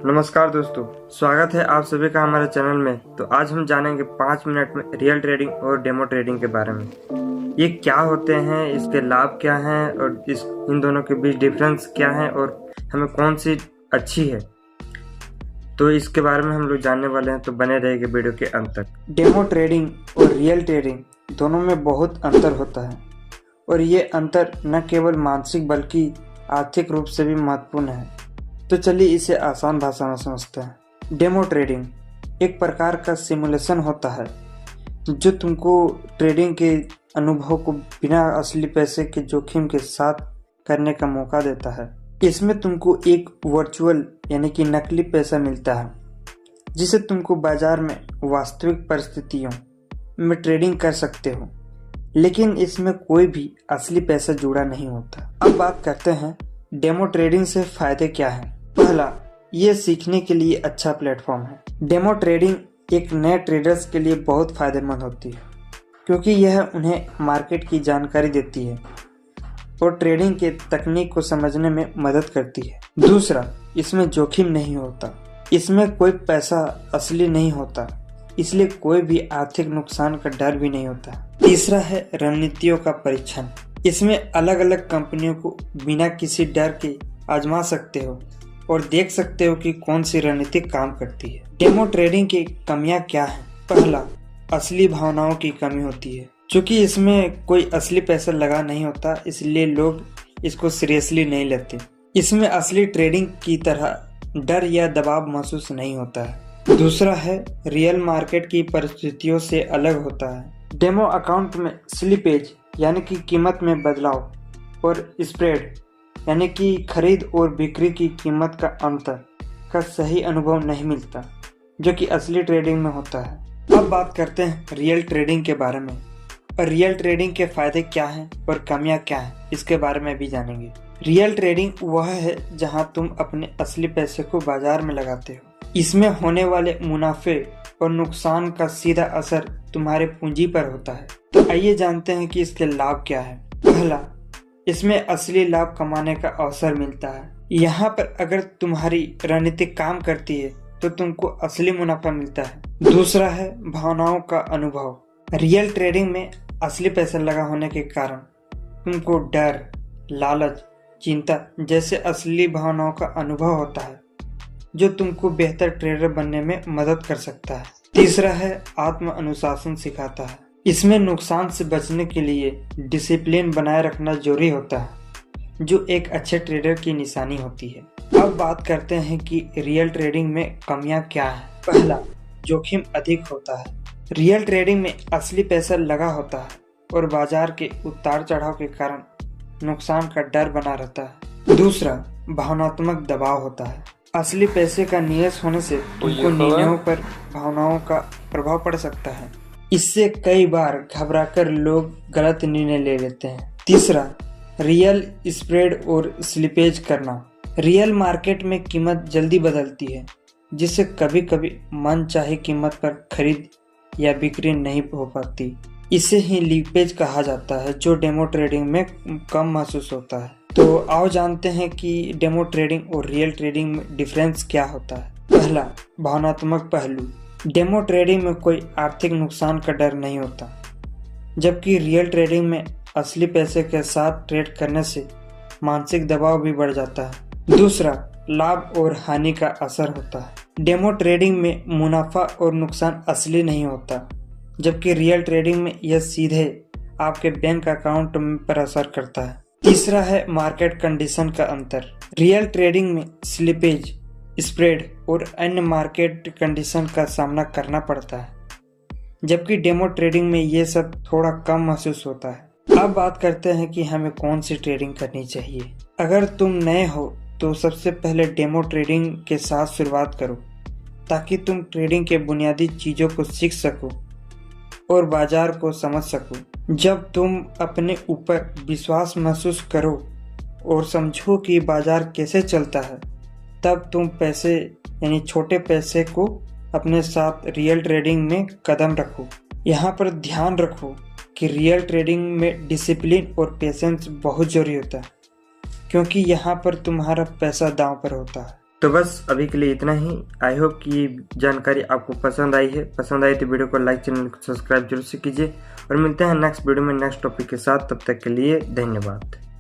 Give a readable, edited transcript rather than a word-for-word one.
नमस्कार दोस्तों, स्वागत है आप सभी का हमारे चैनल में। तो आज हम जानेंगे 5 मिनट में रियल ट्रेडिंग और डेमो ट्रेडिंग के बारे में। ये क्या होते हैं, इसके लाभ क्या हैं और इन दोनों के बीच डिफरेंस क्या है और हमें कौन सी अच्छी है, तो इसके बारे में हम लोग जानने वाले हैं। तो बने रहेंगे वीडियो के अंत तक। डेमो ट्रेडिंग और रियल ट्रेडिंग दोनों में बहुत अंतर होता है और ये अंतर न केवल मानसिक बल्कि आर्थिक रूप से भी महत्वपूर्ण है। तो चलिए इसे आसान भाषा में समझते हैं। डेमो ट्रेडिंग एक प्रकार का सिमुलेशन होता है जो तुमको ट्रेडिंग के अनुभव को बिना असली पैसे के जोखिम के साथ करने का मौका देता है। इसमें तुमको एक वर्चुअल यानी कि नकली पैसा मिलता है जिसे तुमको बाजार में वास्तविक परिस्थितियों में ट्रेडिंग कर सकते हो, लेकिन इसमें कोई भी असली पैसा जुड़ा नहीं होता। अब बात करते हैं डेमो ट्रेडिंग से फायदे क्या हैं। पहला, ये सीखने के लिए अच्छा प्लेटफॉर्म है। डेमो ट्रेडिंग एक नए ट्रेडर्स के लिए बहुत फायदेमंद होती है क्योंकि यह उन्हें मार्केट की जानकारी देती है और ट्रेडिंग के तकनीक को समझने में मदद करती है। दूसरा, इसमें जोखिम नहीं होता। इसमें कोई पैसा असली नहीं होता, इसलिए कोई भी आर्थिक नुकसान का डर भी नहीं होता। तीसरा है रणनीतियों का परीक्षण। इसमें अलग अलग कंपनियों को बिना किसी डर के आजमा सकते हो और देख सकते हो कि कौन सी रणनीति काम करती है। डेमो ट्रेडिंग की कमियां क्या हैं? पहला, असली भावनाओं की कमी होती है। क्योंकि इसमें कोई असली पैसा लगा नहीं होता, इसलिए लोग इसको सीरियसली नहीं लेते। इसमें असली ट्रेडिंग की तरह डर या दबाव महसूस नहीं होता है। दूसरा है रियल मार्केट की परिस्थितियों से अलग होता है। डेमो अकाउंट में स्लिपेज यानी कि कीमत में बदलाव और स्प्रेड यानी कि खरीद और बिक्री की कीमत का अंतर का सही अनुभव नहीं मिलता, जो कि असली ट्रेडिंग में होता है। अब बात करते हैं रियल ट्रेडिंग के बारे में और रियल ट्रेडिंग के फायदे क्या हैं और कमियां क्या हैं, इसके बारे में भी जानेंगे। रियल ट्रेडिंग वह है जहां तुम अपने असली पैसे को बाजार में लगाते हो। इसमें होने वाले मुनाफे और नुकसान का सीधा असर तुम्हारे पूंजी पर होता है। तो आइए जानते हैं कि इसके लाभ क्या है। पहला, इसमें असली लाभ कमाने का अवसर मिलता है। यहाँ पर अगर तुम्हारी रणनीति काम करती है तो तुमको असली मुनाफा मिलता है। दूसरा है भावनाओं का अनुभव। रियल ट्रेडिंग में असली पैसा लगा होने के कारण तुमको डर, लालच, चिंता जैसे असली भावनाओं का अनुभव होता है जो तुमको बेहतर ट्रेडर बनने में मदद कर सकता है। तीसरा है आत्म अनुशासन सिखाता है। इसमें नुकसान से बचने के लिए डिसिप्लिन बनाए रखना जरूरी होता है, जो एक अच्छे ट्रेडर की निशानी होती है। अब बात करते हैं कि रियल ट्रेडिंग में कमियां क्या हैं। पहला, जोखिम अधिक होता है। रियल ट्रेडिंग में असली पैसा लगा होता है और बाजार के उतार चढ़ाव के कारण नुकसान का डर बना रहता है। दूसरा, भावनात्मक दबाव होता है। असली पैसे का निवेश होने से तुमको निर्णयों पर भावनाओं का प्रभाव पड़ सकता है। इससे कई बार घबराकर लोग गलत निर्णय ले लेते हैं। तीसरा, रियल स्प्रेड और स्लिपेज करना। रियल मार्केट में कीमत जल्दी बदलती है, जिससे कभी कभी मन चाहे कीमत पर खरीद या बिक्री नहीं हो पाती। इसे ही लीपेज कहा जाता है, जो डेमो ट्रेडिंग में कम महसूस होता है। तो आओ जानते हैं कि डेमो ट्रेडिंग और रियल ट्रेडिंग में डिफरेंस क्या होता है। पहला, भावनात्मक पहलू। डेमो ट्रेडिंग में कोई आर्थिक नुकसान का डर नहीं होता, जबकि रियल ट्रेडिंग में असली पैसे के साथ ट्रेड करने से मानसिक दबाव भी बढ़ जाता है। दूसरा, लाभ और हानि का असर होता है। डेमो ट्रेडिंग में मुनाफा और नुकसान असली नहीं होता, जबकि रियल ट्रेडिंग में यह सीधे आपके बैंक अकाउंट पर असर करता है। तीसरा है मार्केट कंडीशन का अंतर। रियल ट्रेडिंग में स्लिपेज, स्प्रेड और अन्य मार्केट कंडीशन का सामना करना पड़ता है, जबकि डेमो ट्रेडिंग में ये सब थोड़ा कम महसूस होता है। अब बात करते हैं कि हमें कौन सी ट्रेडिंग करनी चाहिए। अगर तुम नए हो तो सबसे पहले डेमो ट्रेडिंग के साथ शुरुआत करो, ताकि तुम ट्रेडिंग के बुनियादी चीज़ों को सीख सको और बाजार को समझ सको। जब तुम अपने ऊपर विश्वास महसूस करो और समझो कि बाजार कैसे चलता है, तब तुम पैसे यानी छोटे पैसे को अपने साथ रियल ट्रेडिंग में कदम रखो। यहाँ पर ध्यान रखो कि रियल ट्रेडिंग में डिसिप्लिन और पेशेंस बहुत जरूरी होता है, क्योंकि यहाँ पर तुम्हारा पैसा दांव पर होता है। तो बस अभी के लिए इतना ही। आई होप कि ये जानकारी आपको पसंद आई है। पसंद आई तो वीडियो को लाइक, चैनल को सब्सक्राइब जरूर से कीजिए और मिलते हैं नेक्स्ट वीडियो में नेक्स्ट टॉपिक के साथ। तब तक के लिए धन्यवाद।